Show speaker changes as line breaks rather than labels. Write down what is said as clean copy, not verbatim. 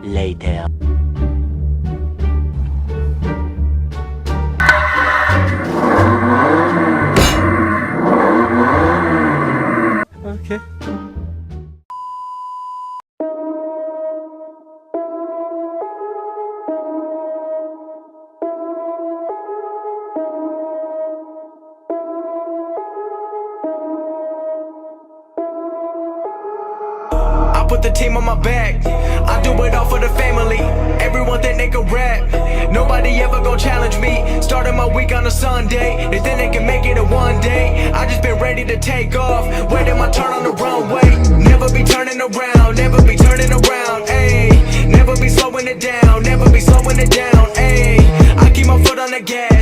Later.
Okay.
I put the team on my back. I do it all for the family. Everyone think they can rap. Nobody ever gon' challenge me. Starting my week on a Sunday. They think they can make it in one day. I just been ready to take off. Waiting my turn on the runway. Never be turning around. Never be turning around. Ayy. Never be slowing it down. Never be slowing it down. Ayy. I keep my foot on the gas.